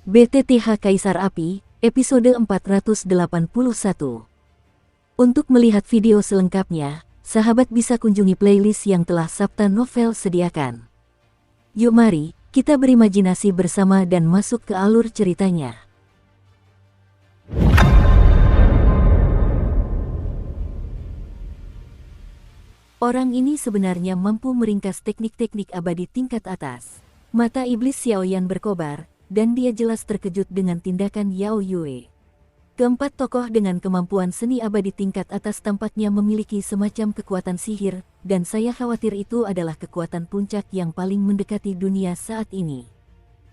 BTTH Kaisar Api, episode 481. Untuk melihat video selengkapnya, sahabat bisa kunjungi playlist yang telah Sabta Novel sediakan. Yuk mari, kita berimajinasi bersama dan masuk ke alur ceritanya. Orang ini sebenarnya mampu meringkas teknik-teknik abadi tingkat atas. Mata iblis Xiaoyan berkobar, dan dia jelas terkejut dengan tindakan Yao Yue. Keempat tokoh dengan kemampuan seni abadi tingkat atas tampaknya memiliki semacam kekuatan sihir, dan saya khawatir itu adalah kekuatan puncak yang paling mendekati dunia saat ini.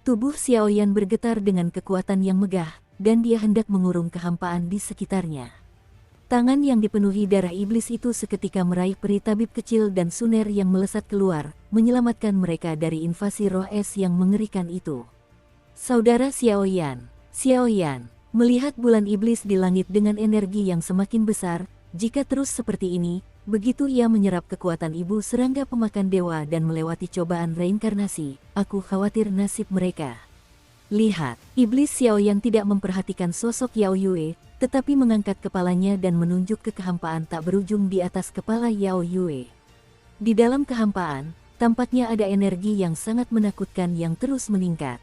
Tubuh Xiaoyan bergetar dengan kekuatan yang megah, dan dia hendak mengurung kehampaan di sekitarnya. Tangan yang dipenuhi darah iblis itu seketika meraih peri tabib kecil dan Suner yang melesat keluar, menyelamatkan mereka dari invasi roh es yang mengerikan itu. Saudara Xiaoyan, melihat bulan iblis di langit dengan energi yang semakin besar, jika terus seperti ini, begitu ia menyerap kekuatan ibu serangga pemakan dewa dan melewati cobaan reinkarnasi, aku khawatir nasib mereka. Lihat, iblis Xiaoyan tidak memperhatikan sosok Yao Yue, tetapi mengangkat kepalanya dan menunjuk ke kehampaan tak berujung di atas kepala Yao Yue. Di dalam kehampaan, tampaknya ada energi yang sangat menakutkan yang terus meningkat.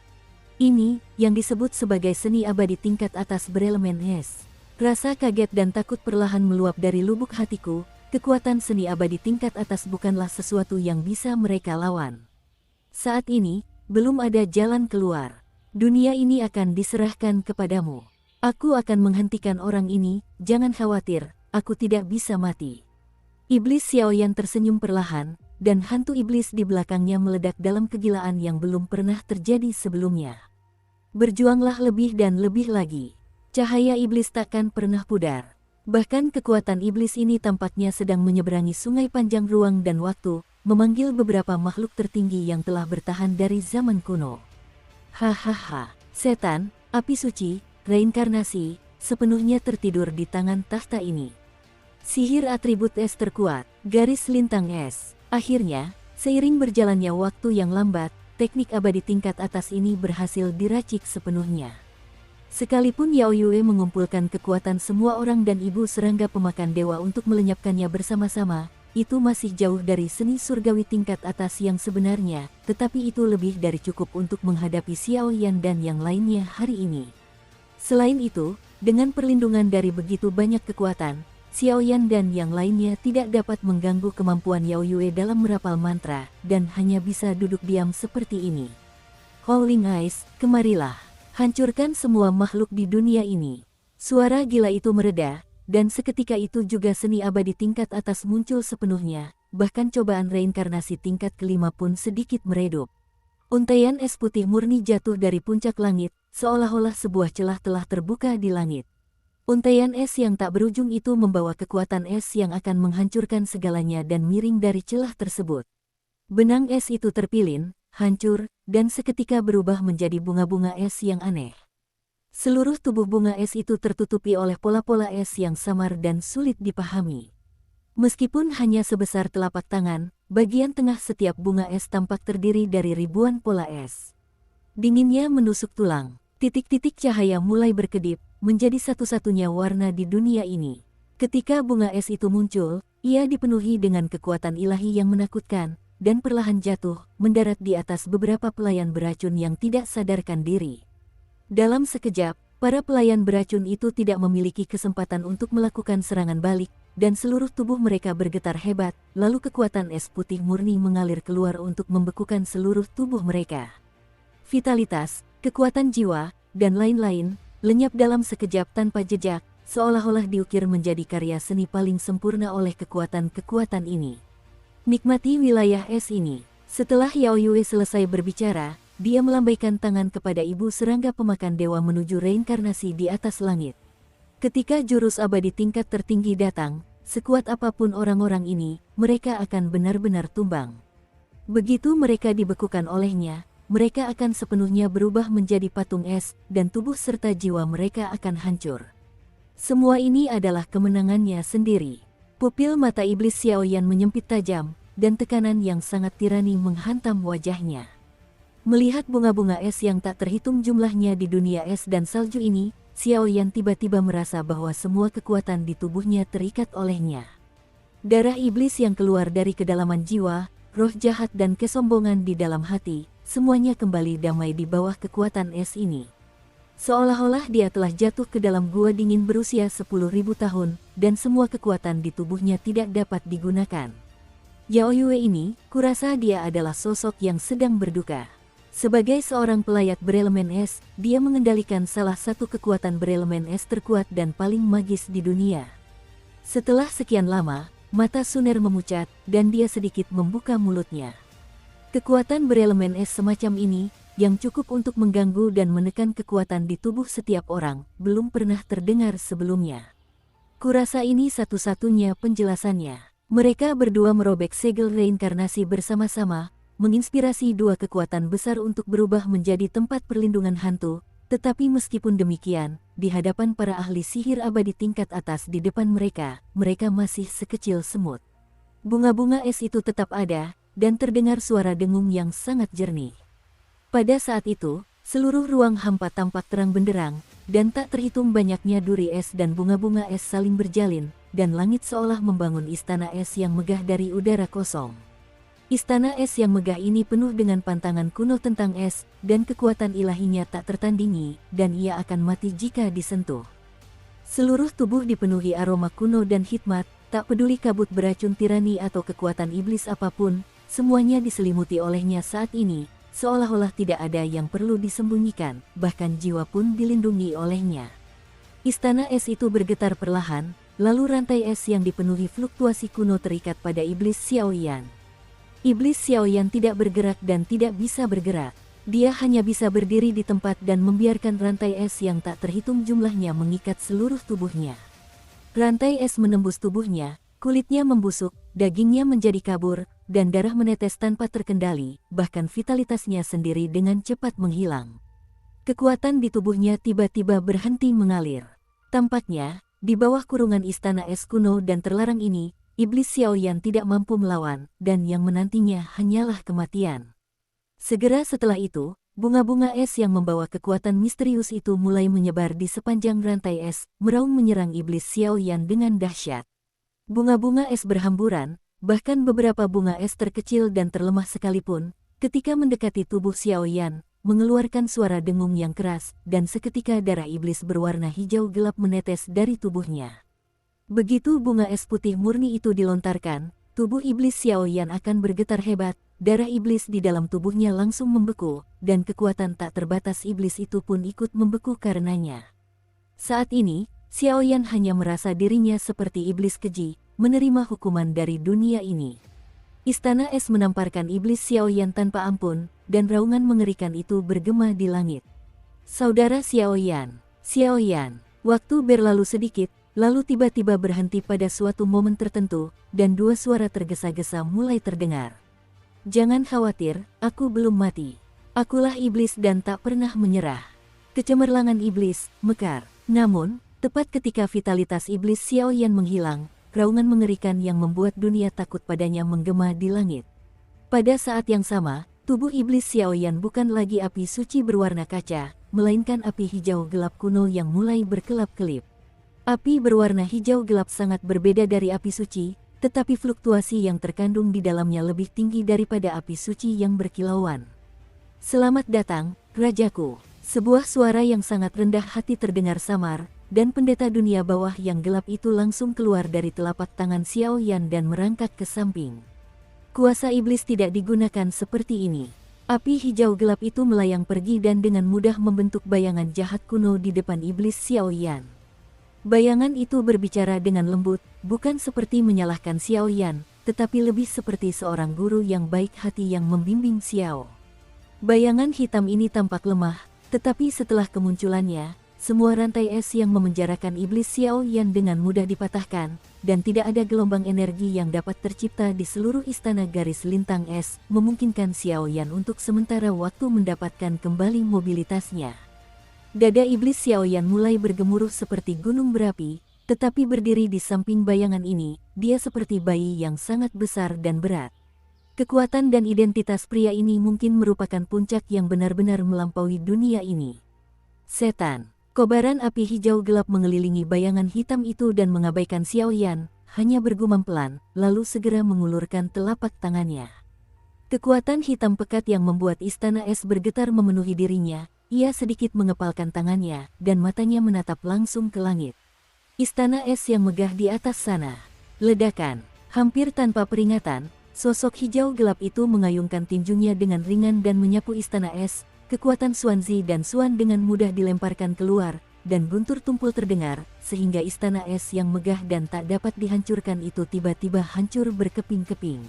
Ini, yang disebut sebagai seni abadi tingkat atas berelemen es. Rasa kaget dan takut perlahan meluap dari lubuk hatiku, kekuatan seni abadi tingkat atas bukanlah sesuatu yang bisa mereka lawan. Saat ini, belum ada jalan keluar. Dunia ini akan diserahkan kepadamu. Aku akan menghentikan orang ini, jangan khawatir, aku tidak bisa mati. Iblis Xiaoyan tersenyum perlahan, dan hantu iblis di belakangnya meledak dalam kegilaan yang belum pernah terjadi sebelumnya. Berjuanglah lebih dan lebih lagi. Cahaya iblis takkan pernah pudar. Bahkan kekuatan iblis ini tampaknya sedang menyeberangi sungai panjang ruang dan waktu, memanggil beberapa makhluk tertinggi yang telah bertahan dari zaman kuno. Hahaha, setan, api suci, reinkarnasi, sepenuhnya tertidur di tangan tahta ini. Sihir atribut es terkuat, garis lintang es. Akhirnya, seiring berjalannya waktu yang lambat, teknik abadi tingkat atas ini berhasil diracik sepenuhnya. Sekalipun Yao Yue mengumpulkan kekuatan semua orang dan ibu serangga pemakan dewa untuk melenyapkannya bersama-sama, itu masih jauh dari seni surgawi tingkat atas yang sebenarnya, tetapi itu lebih dari cukup untuk menghadapi Xiaoyan dan yang lainnya hari ini. Selain itu, dengan perlindungan dari begitu banyak kekuatan, Xiaoyan dan yang lainnya tidak dapat mengganggu kemampuan Yao Yue dalam merapal mantra, dan hanya bisa duduk diam seperti ini. Howling Eyes, kemarilah. Hancurkan semua makhluk di dunia ini. Suara gila itu mereda, dan seketika itu juga seni abadi tingkat atas muncul sepenuhnya, bahkan cobaan reinkarnasi tingkat kelima pun sedikit meredup. Untaian es putih murni jatuh dari puncak langit, seolah-olah sebuah celah telah terbuka di langit. Untaian es yang tak berujung itu membawa kekuatan es yang akan menghancurkan segalanya dan miring dari celah tersebut. Benang es itu terpilin, hancur, dan seketika berubah menjadi bunga-bunga es yang aneh. Seluruh tubuh bunga es itu tertutupi oleh pola-pola es yang samar dan sulit dipahami. Meskipun hanya sebesar telapak tangan, bagian tengah setiap bunga es tampak terdiri dari ribuan pola es. Dinginnya menusuk tulang, titik-titik cahaya mulai berkedip, menjadi satu-satunya warna di dunia ini. Ketika bunga es itu muncul, ia dipenuhi dengan kekuatan ilahi yang menakutkan, dan perlahan jatuh, mendarat di atas beberapa pelayan beracun yang tidak sadarkan diri. Dalam sekejap, para pelayan beracun itu tidak memiliki kesempatan untuk melakukan serangan balik, dan seluruh tubuh mereka bergetar hebat, lalu kekuatan es putih murni mengalir keluar untuk membekukan seluruh tubuh mereka. Vitalitas, kekuatan jiwa, dan lain-lain, lenyap dalam sekejap tanpa jejak, seolah-olah diukir menjadi karya seni paling sempurna oleh kekuatan-kekuatan ini. Nikmati wilayah es ini. Setelah Yao Yue selesai berbicara, dia melambaikan tangan kepada ibu serangga pemakan dewa menuju reinkarnasi di atas langit. Ketika jurus abadi tingkat tertinggi datang, sekuat apapun orang-orang ini, mereka akan benar-benar tumbang. Begitu mereka dibekukan olehnya, mereka akan sepenuhnya berubah menjadi patung es, dan tubuh serta jiwa mereka akan hancur. Semua ini adalah kemenangannya sendiri. Pupil mata iblis Xiaoyan menyempit tajam, dan tekanan yang sangat tirani menghantam wajahnya. Melihat bunga-bunga es yang tak terhitung jumlahnya di dunia es dan salju ini, Xiao Yan tiba-tiba merasa bahwa semua kekuatan di tubuhnya terikat olehnya. Darah iblis yang keluar dari kedalaman jiwa, roh jahat dan kesombongan di dalam hati, semuanya kembali damai di bawah kekuatan es ini. Seolah-olah dia telah jatuh ke dalam gua dingin berusia 10.000 tahun, dan semua kekuatan di tubuhnya tidak dapat digunakan. Yao Yue ini, kurasa dia adalah sosok yang sedang berduka. Sebagai seorang pelayat berelemen es, dia mengendalikan salah satu kekuatan berelemen es terkuat dan paling magis di dunia. Setelah sekian lama, mata Suner memucat, dan dia sedikit membuka mulutnya. Kekuatan berelemen es semacam ini, yang cukup untuk mengganggu dan menekan kekuatan di tubuh setiap orang, belum pernah terdengar sebelumnya. Kurasa ini satu-satunya penjelasannya. Mereka berdua merobek segel reinkarnasi bersama-sama, menginspirasi dua kekuatan besar untuk berubah menjadi tempat perlindungan hantu, tetapi meskipun demikian, di hadapan para ahli sihir abadi tingkat atas di depan mereka, mereka masih sekecil semut. Bunga-bunga es itu tetap ada, dan terdengar suara dengung yang sangat jernih. Pada saat itu, seluruh ruang hampa tampak terang benderang, dan tak terhitung banyaknya duri es dan bunga-bunga es saling berjalin, dan langit seolah membangun istana es yang megah dari udara kosong. Istana es yang megah ini penuh dengan pantangan kuno tentang es, dan kekuatan ilahinya tak tertandingi, dan ia akan mati jika disentuh. Seluruh tubuh dipenuhi aroma kuno dan hikmat, tak peduli kabut beracun tirani atau kekuatan iblis apapun, semuanya diselimuti olehnya saat ini, seolah-olah tidak ada yang perlu disembunyikan, bahkan jiwa pun dilindungi olehnya. Istana es itu bergetar perlahan, lalu rantai es yang dipenuhi fluktuasi kuno terikat pada iblis Xiao Yan. Iblis Xiao Yan tidak bergerak dan tidak bisa bergerak. Dia hanya bisa berdiri di tempat dan membiarkan rantai es yang tak terhitung jumlahnya mengikat seluruh tubuhnya. Rantai es menembus tubuhnya, kulitnya membusuk, dagingnya menjadi kabur, dan darah menetes tanpa terkendali, bahkan vitalitasnya sendiri dengan cepat menghilang. Kekuatan di tubuhnya tiba-tiba berhenti mengalir. Tampaknya, di bawah kurungan istana es kuno dan terlarang ini, Iblis Xiao Yan tidak mampu melawan, dan yang menantinya hanyalah kematian. Segera setelah itu, bunga-bunga es yang membawa kekuatan misterius itu mulai menyebar di sepanjang rantai es, meraung menyerang Iblis Xiao Yan dengan dahsyat. Bunga-bunga es berhamburan, bahkan beberapa bunga es terkecil dan terlemah sekalipun, ketika mendekati tubuh Xiao Yan, mengeluarkan suara dengung yang keras, dan seketika darah iblis berwarna hijau gelap menetes dari tubuhnya. Begitu bunga es putih murni itu dilontarkan, tubuh iblis Xiao Yan akan bergetar hebat, darah iblis di dalam tubuhnya langsung membeku, dan kekuatan tak terbatas iblis itu pun ikut membeku karenanya. Saat ini, Xiao Yan hanya merasa dirinya seperti iblis keji, menerima hukuman dari dunia ini. Istana es menamparkan iblis Xiao Yan tanpa ampun, dan raungan mengerikan itu bergema di langit. Saudara Xiao Yan, waktu berlalu sedikit, lalu tiba-tiba berhenti pada suatu momen tertentu, dan dua suara tergesa-gesa mulai terdengar. Jangan khawatir, aku belum mati. Akulah iblis dan tak pernah menyerah. Kecemerlangan iblis, mekar. Namun, tepat ketika vitalitas iblis Xiao Yan menghilang, raungan mengerikan yang membuat dunia takut padanya menggema di langit. Pada saat yang sama, tubuh iblis Xiao Yan bukan lagi api suci berwarna kaca, melainkan api hijau gelap kuno yang mulai berkelap-kelip. Api berwarna hijau gelap sangat berbeda dari api suci, tetapi fluktuasi yang terkandung di dalamnya lebih tinggi daripada api suci yang berkilauan. Selamat datang, Rajaku. Sebuah suara yang sangat rendah hati terdengar samar, dan pendeta dunia bawah yang gelap itu langsung keluar dari telapak tangan Xiao Yan dan merangkak ke samping. Kuasa iblis tidak digunakan seperti ini. Api hijau gelap itu melayang pergi dan dengan mudah membentuk bayangan jahat kuno di depan iblis Xiao Yan. Bayangan itu berbicara dengan lembut, bukan seperti menyalahkan Xiao Yan, tetapi lebih seperti seorang guru yang baik hati yang membimbing Xiao. Bayangan hitam ini tampak lemah, tetapi setelah kemunculannya, semua rantai es yang memenjarakan iblis Xiao Yan dengan mudah dipatahkan, dan tidak ada gelombang energi yang dapat tercipta di seluruh istana garis lintang es, memungkinkan Xiao Yan untuk sementara waktu mendapatkan kembali mobilitasnya. Dada iblis Xiao Yan mulai bergemuruh seperti gunung berapi, tetapi berdiri di samping bayangan ini, dia seperti bayi yang sangat besar dan berat. Kekuatan dan identitas pria ini mungkin merupakan puncak yang benar-benar melampaui dunia ini. Setan. Kobaran api hijau gelap mengelilingi bayangan hitam itu dan mengabaikan Xiaoyan, hanya bergumam pelan, lalu segera mengulurkan telapak tangannya. Kekuatan hitam pekat yang membuat istana es bergetar memenuhi dirinya, ia sedikit mengepalkan tangannya, dan matanya menatap langsung ke langit. Istana es yang megah di atas sana. Ledakan. Hampir tanpa peringatan, sosok hijau gelap itu mengayunkan tinjunya dengan ringan dan menyapu istana es. Kekuatan Xuanzi dan Xuan dengan mudah dilemparkan keluar, dan guntur tumpul terdengar, sehingga istana es yang megah dan tak dapat dihancurkan itu tiba-tiba hancur berkeping-keping.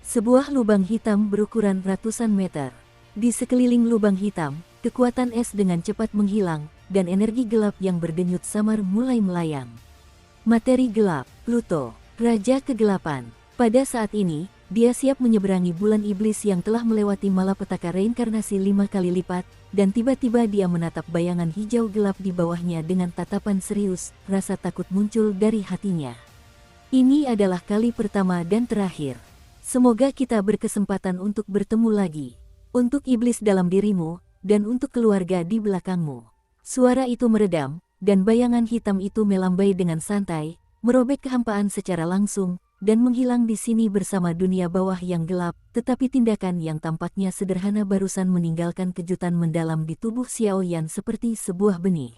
Sebuah lubang hitam berukuran ratusan meter. Di sekeliling lubang hitam, kekuatan es dengan cepat menghilang, dan energi gelap yang berdenyut samar mulai melayang. Materi gelap, Pluto, Raja Kegelapan. Pada saat ini, dia siap menyeberangi bulan iblis yang telah melewati malapetaka reinkarnasi 5 kali lipat, dan tiba-tiba dia menatap bayangan hijau gelap di bawahnya dengan tatapan serius, rasa takut muncul dari hatinya. Ini adalah kali pertama dan terakhir. Semoga kita berkesempatan untuk bertemu lagi. Untuk iblis dalam dirimu, dan untuk keluarga di belakangmu. Suara itu meredam, dan bayangan hitam itu melambai dengan santai, merobek kehampaan secara langsung, dan menghilang di sini bersama dunia bawah yang gelap, tetapi tindakan yang tampaknya sederhana barusan meninggalkan kejutan mendalam di tubuh Xiaoyan seperti sebuah benih.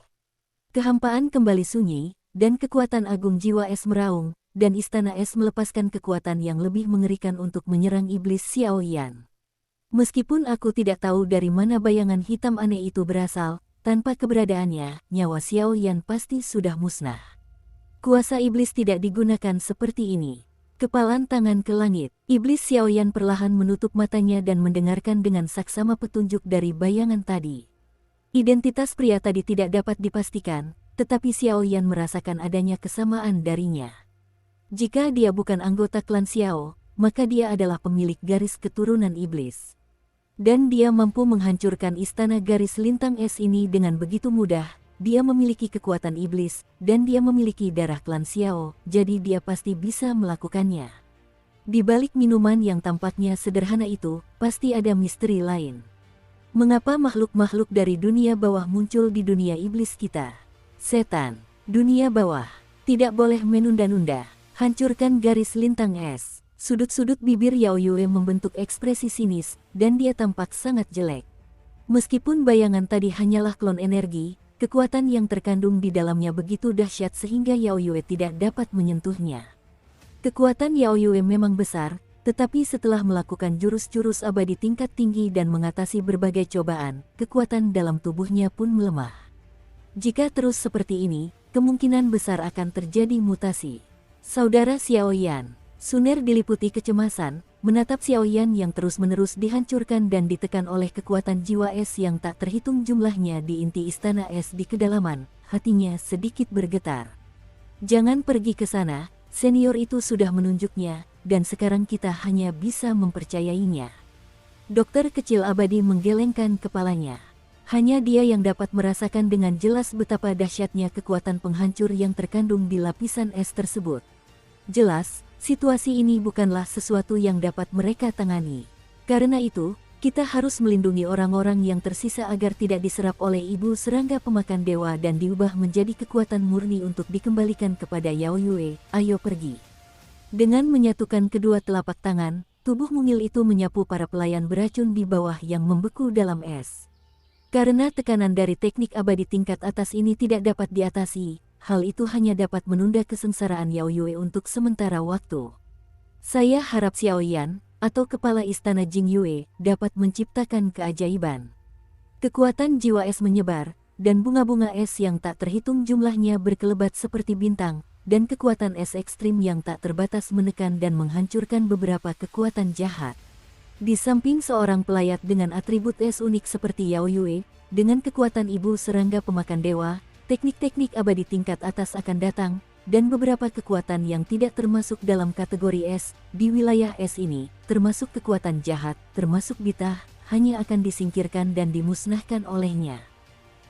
Kehampaan kembali sunyi, dan kekuatan agung jiwa es meraung, dan istana es melepaskan kekuatan yang lebih mengerikan untuk menyerang iblis Xiaoyan. Meskipun aku tidak tahu dari mana bayangan hitam aneh itu berasal, tanpa keberadaannya, nyawa Xiaoyan pasti sudah musnah. Kuasa iblis tidak digunakan seperti ini. Kepalan tangan ke langit, iblis Xiaoyan perlahan menutup matanya dan mendengarkan dengan saksama petunjuk dari bayangan tadi. Identitas pria tadi tidak dapat dipastikan, tetapi Xiaoyan merasakan adanya kesamaan darinya. Jika dia bukan anggota klan Xiao, maka dia adalah pemilik garis keturunan iblis. Dan dia mampu menghancurkan istana garis lintang es ini dengan begitu mudah. Dia memiliki kekuatan iblis, dan dia memiliki darah klan Xiao, jadi dia pasti bisa melakukannya. Di balik minuman yang tampaknya sederhana itu, pasti ada misteri lain. Mengapa makhluk-makhluk dari dunia bawah muncul di dunia iblis kita? Setan, dunia bawah, tidak boleh menunda-nunda, hancurkan garis lintang es. Sudut-sudut bibir Yao Yue membentuk ekspresi sinis, dan dia tampak sangat jelek. Meskipun bayangan tadi hanyalah klon energi, kekuatan yang terkandung di dalamnya begitu dahsyat sehingga Yao Yue tidak dapat menyentuhnya. Kekuatan Yao Yue memang besar, tetapi setelah melakukan jurus-jurus abadi tingkat tinggi dan mengatasi berbagai cobaan, kekuatan dalam tubuhnya pun melemah. Jika terus seperti ini, kemungkinan besar akan terjadi mutasi. Saudara Xiaoyan, Suner diliputi kecemasan, menatap Xiaoyan yang terus-menerus dihancurkan dan ditekan oleh kekuatan jiwa es yang tak terhitung jumlahnya di inti istana es di kedalaman, hatinya sedikit bergetar. Jangan pergi ke sana, senior itu sudah menunjuknya, dan sekarang kita hanya bisa mempercayainya. Dokter kecil abadi menggelengkan kepalanya. Hanya dia yang dapat merasakan dengan jelas betapa dahsyatnya kekuatan penghancur yang terkandung di lapisan es tersebut. Jelas, situasi ini bukanlah sesuatu yang dapat mereka tangani. Karena itu, kita harus melindungi orang-orang yang tersisa agar tidak diserap oleh ibu serangga pemakan dewa dan diubah menjadi kekuatan murni untuk dikembalikan kepada Yao Yue. Ayo pergi. Dengan menyatukan kedua telapak tangan, tubuh mungil itu menyapu para pelayan beracun di bawah yang membeku dalam es. Karena tekanan dari teknik abadi tingkat atas ini tidak dapat diatasi, hal itu hanya dapat menunda kesengsaraan Yao Yue untuk sementara waktu. Saya harap Xiaoyan, atau kepala istana Jing Yue, dapat menciptakan keajaiban. Kekuatan jiwa es menyebar, dan bunga-bunga es yang tak terhitung jumlahnya berkelebat seperti bintang, dan kekuatan es ekstrim yang tak terbatas menekan dan menghancurkan beberapa kekuatan jahat. Di samping seorang pelayat dengan atribut es unik seperti Yao Yue, dengan kekuatan ibu serangga pemakan dewa, teknik-teknik abadi tingkat atas akan datang, dan beberapa kekuatan yang tidak termasuk dalam kategori es, di wilayah es ini, termasuk kekuatan jahat, termasuk bitah, hanya akan disingkirkan dan dimusnahkan olehnya.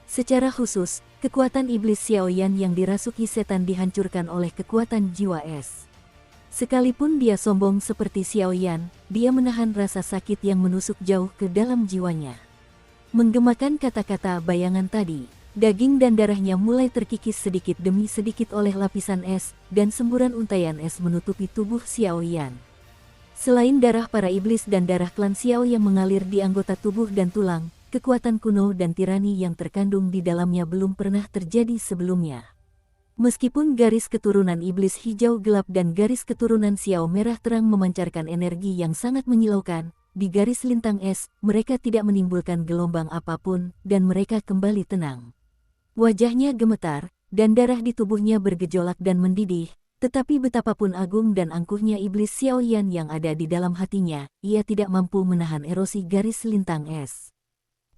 Secara khusus, kekuatan iblis Xiaoyan yang dirasuki setan dihancurkan oleh kekuatan jiwa es. Sekalipun dia sombong seperti Xiaoyan, dia menahan rasa sakit yang menusuk jauh ke dalam jiwanya. Menggemakan kata-kata bayangan tadi, daging dan darahnya mulai terkikis sedikit demi sedikit oleh lapisan es, dan semburan untaian es menutupi tubuh Xiao Yan. Selain darah para iblis dan darah klan Xiao yang mengalir di anggota tubuh dan tulang, kekuatan kuno dan tirani yang terkandung di dalamnya belum pernah terjadi sebelumnya. Meskipun garis keturunan iblis hijau gelap dan garis keturunan Xiao merah terang memancarkan energi yang sangat menyilaukan, di garis lintang es, mereka tidak menimbulkan gelombang apapun, dan mereka kembali tenang. Wajahnya gemetar, dan darah di tubuhnya bergejolak dan mendidih, tetapi betapapun agung dan angkuhnya iblis Xiao Yan yang ada di dalam hatinya, ia tidak mampu menahan erosi garis lintang es.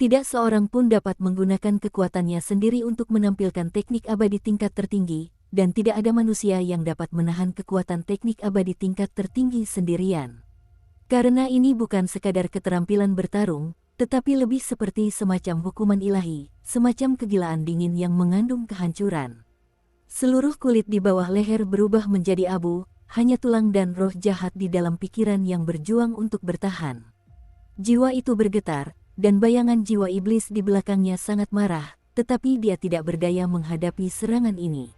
Tidak seorang pun dapat menggunakan kekuatannya sendiri untuk menampilkan teknik abadi tingkat tertinggi, dan tidak ada manusia yang dapat menahan kekuatan teknik abadi tingkat tertinggi sendirian. Karena ini bukan sekadar keterampilan bertarung, tetapi lebih seperti semacam hukuman ilahi, semacam kegilaan dingin yang mengandung kehancuran. Seluruh kulit di bawah leher berubah menjadi abu, hanya tulang dan roh jahat di dalam pikiran yang berjuang untuk bertahan. Jiwa itu bergetar, dan bayangan jiwa iblis di belakangnya sangat marah, tetapi dia tidak berdaya menghadapi serangan ini.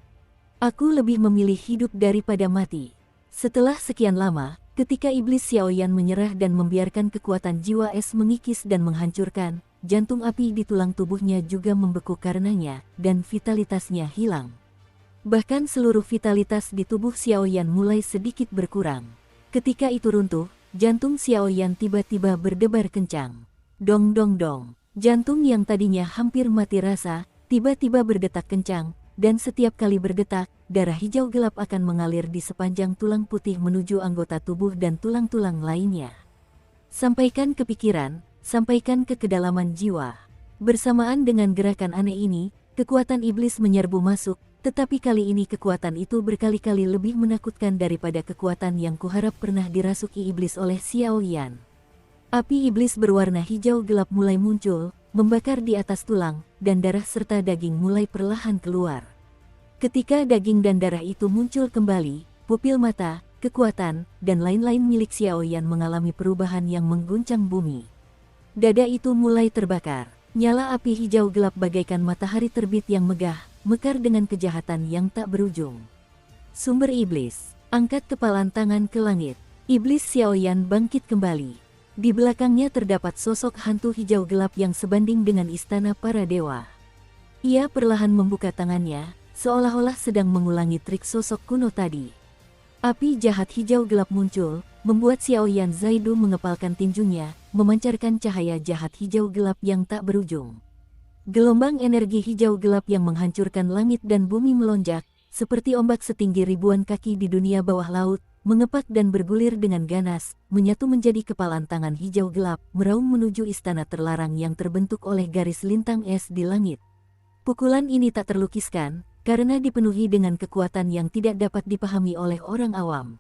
Aku lebih memilih hidup daripada mati. Setelah sekian lama, ketika iblis Xiao Yan menyerah dan membiarkan kekuatan jiwa es mengikis dan menghancurkan, jantung api di tulang tubuhnya juga membeku karenanya, dan vitalitasnya hilang. Bahkan seluruh vitalitas di tubuh Xiao Yan mulai sedikit berkurang. Ketika itu runtuh, jantung Xiao Yan tiba-tiba berdebar kencang. Dong dong dong, jantung yang tadinya hampir mati rasa, tiba-tiba berdetak kencang, dan setiap kali berdetak, darah hijau gelap akan mengalir di sepanjang tulang putih menuju anggota tubuh dan tulang-tulang lainnya. Sampaikan ke pikiran, sampaikan ke kedalaman jiwa. Bersamaan dengan gerakan aneh ini, kekuatan iblis menyerbu masuk, tetapi kali ini kekuatan itu berkali-kali lebih menakutkan daripada kekuatan yang kuharap pernah dirasuki iblis oleh Xiao Yan. Api iblis berwarna hijau gelap mulai muncul, membakar di atas tulang, dan darah serta daging mulai perlahan keluar. Ketika daging dan darah itu muncul kembali, pupil mata, kekuatan, dan lain-lain milik Xiao Yan mengalami perubahan yang mengguncang bumi. Dada itu mulai terbakar. Nyala api hijau gelap bagaikan matahari terbit yang megah, mekar dengan kejahatan yang tak berujung. Sumber iblis, angkat kepalan tangan ke langit. Iblis Xiao Yan bangkit kembali. Di belakangnya terdapat sosok hantu hijau gelap yang sebanding dengan istana para dewa. Ia perlahan membuka tangannya, seolah-olah sedang mengulangi trik sosok kuno tadi. Api jahat hijau gelap muncul, membuat Xiao Yan Zaidu mengepalkan tinjunya, memancarkan cahaya jahat hijau gelap yang tak berujung. Gelombang energi hijau gelap yang menghancurkan langit dan bumi melonjak, seperti ombak setinggi ribuan kaki di dunia bawah laut, mengepak dan bergulir dengan ganas, menyatu menjadi kepalan tangan hijau gelap, meraung menuju istana terlarang yang terbentuk oleh garis lintang es di langit. Pukulan ini tak terlukiskan, karena dipenuhi dengan kekuatan yang tidak dapat dipahami oleh orang awam.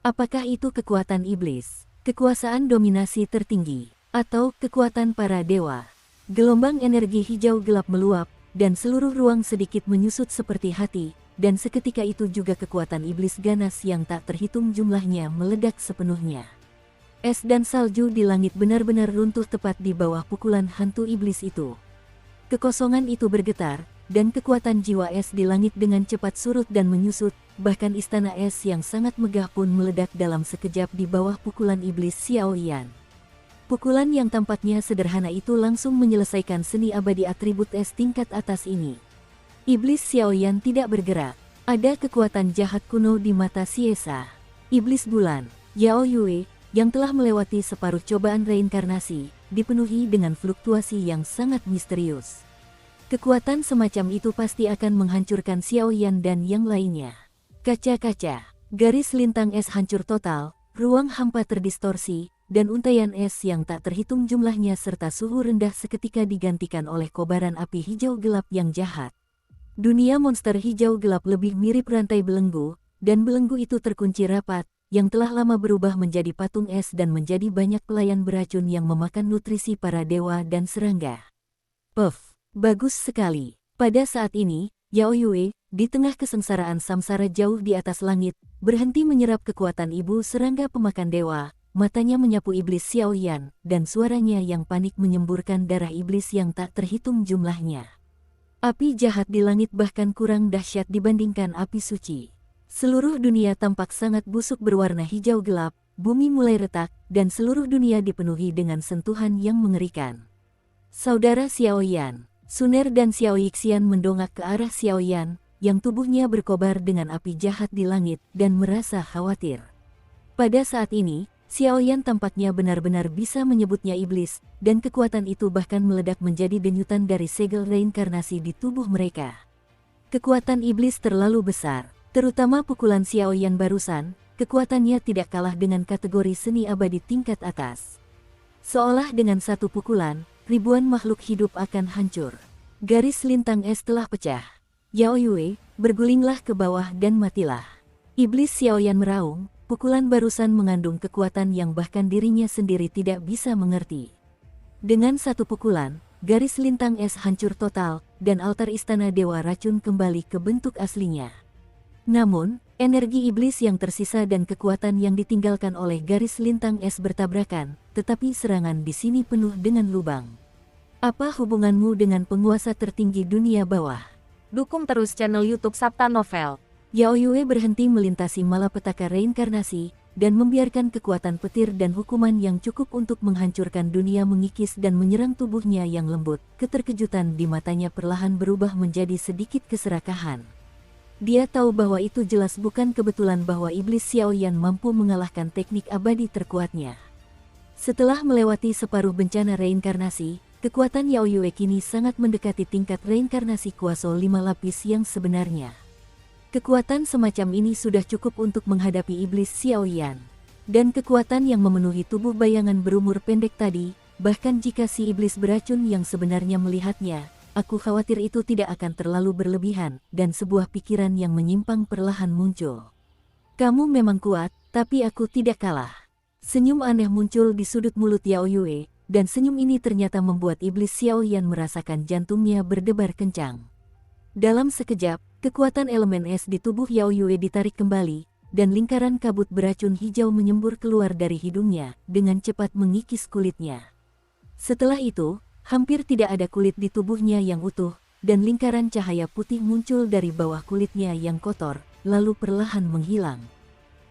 Apakah itu kekuatan iblis, kekuasaan dominasi tertinggi, atau kekuatan para dewa? Gelombang energi hijau gelap meluap, dan seluruh ruang sedikit menyusut seperti hati, dan seketika itu juga kekuatan iblis ganas yang tak terhitung jumlahnya meledak sepenuhnya. Es dan salju di langit benar-benar runtuh tepat di bawah pukulan hantu iblis itu. Kekosongan itu bergetar, dan kekuatan jiwa es di langit dengan cepat surut dan menyusut, bahkan istana es yang sangat megah pun meledak dalam sekejap di bawah pukulan iblis Xiao Yan. Pukulan yang tampaknya sederhana itu langsung menyelesaikan seni abadi atribut es tingkat atas ini. Iblis Xiao Yan tidak bergerak. Ada kekuatan jahat kuno di mata Siesa. Iblis bulan, Yao Yue, yang telah melewati separuh cobaan reinkarnasi, dipenuhi dengan fluktuasi yang sangat misterius. Kekuatan semacam itu pasti akan menghancurkan Xiao Yan dan yang lainnya. Kaca-kaca, garis lintang es hancur total, ruang hampa terdistorsi, dan untaian es yang tak terhitung jumlahnya serta suhu rendah seketika digantikan oleh kobaran api hijau gelap yang jahat. Dunia monster hijau gelap lebih mirip rantai belenggu, dan belenggu itu terkunci rapat, yang telah lama berubah menjadi patung es dan menjadi banyak pelayan beracun yang memakan nutrisi para dewa dan serangga. Puff, bagus sekali. Pada saat ini, Yao Yue, di tengah kesengsaraan samsara jauh di atas langit, berhenti menyerap kekuatan ibu serangga pemakan dewa, matanya menyapu iblis Xiao Yan, dan suaranya yang panik menyemburkan darah iblis yang tak terhitung jumlahnya. Api jahat di langit bahkan kurang dahsyat dibandingkan api suci. Seluruh dunia tampak sangat busuk berwarna hijau gelap, bumi mulai retak, dan seluruh dunia dipenuhi dengan sentuhan yang mengerikan. Saudara Xiao Yan, Suner dan Xiao Yixian mendongak ke arah Xiao Yan, yang tubuhnya berkobar dengan api jahat di langit, dan merasa khawatir. Pada saat ini, Xiao Yan tampaknya benar-benar bisa menyebutnya iblis, dan kekuatan itu bahkan meledak menjadi denyutan dari segel reinkarnasi di tubuh mereka. Kekuatan iblis terlalu besar, terutama pukulan Xiao Yan barusan, kekuatannya tidak kalah dengan kategori seni abadi tingkat atas. Seolah dengan satu pukulan, ribuan makhluk hidup akan hancur. Garis lintang es telah pecah. Yao Yue, bergulinglah ke bawah dan matilah. Iblis Xiao Yan meraung, pukulan barusan mengandung kekuatan yang bahkan dirinya sendiri tidak bisa mengerti. Dengan satu pukulan, garis lintang es hancur total, dan altar istana Dewa Racun kembali ke bentuk aslinya. Namun, energi iblis yang tersisa dan kekuatan yang ditinggalkan oleh garis lintang es bertabrakan, tetapi serangan di sini penuh dengan lubang. Apa hubunganmu dengan penguasa tertinggi dunia bawah? Dukung terus channel YouTube Sabta Novel. Yao Yue berhenti melintasi malapetaka reinkarnasi, dan membiarkan kekuatan petir dan hukuman yang cukup untuk menghancurkan dunia mengikis dan menyerang tubuhnya yang lembut. Keterkejutan di matanya perlahan berubah menjadi sedikit keserakahan. Dia tahu bahwa itu jelas bukan kebetulan bahwa iblis Xiao Yan mampu mengalahkan teknik abadi terkuatnya. Setelah melewati separuh bencana reinkarnasi, kekuatan Yao Yue kini sangat mendekati tingkat reinkarnasi kuasa 5 lapis yang sebenarnya. Kekuatan semacam ini sudah cukup untuk menghadapi iblis Xiao Yan. Dan kekuatan yang memenuhi tubuh bayangan berumur pendek tadi, bahkan jika si iblis beracun yang sebenarnya melihatnya, aku khawatir itu tidak akan terlalu berlebihan, dan sebuah pikiran yang menyimpang perlahan muncul. Kamu memang kuat, tapi aku tidak kalah. Senyum aneh muncul di sudut mulut Yao Yue, dan senyum ini ternyata membuat iblis Xiao Yan merasakan jantungnya berdebar kencang. Dalam sekejap, kekuatan elemen es di tubuh Yao Yue ditarik kembali, dan lingkaran kabut beracun hijau menyembur keluar dari hidungnya, dengan cepat mengikis kulitnya. Setelah itu, hampir tidak ada kulit di tubuhnya yang utuh, dan lingkaran cahaya putih muncul dari bawah kulitnya yang kotor, lalu perlahan menghilang.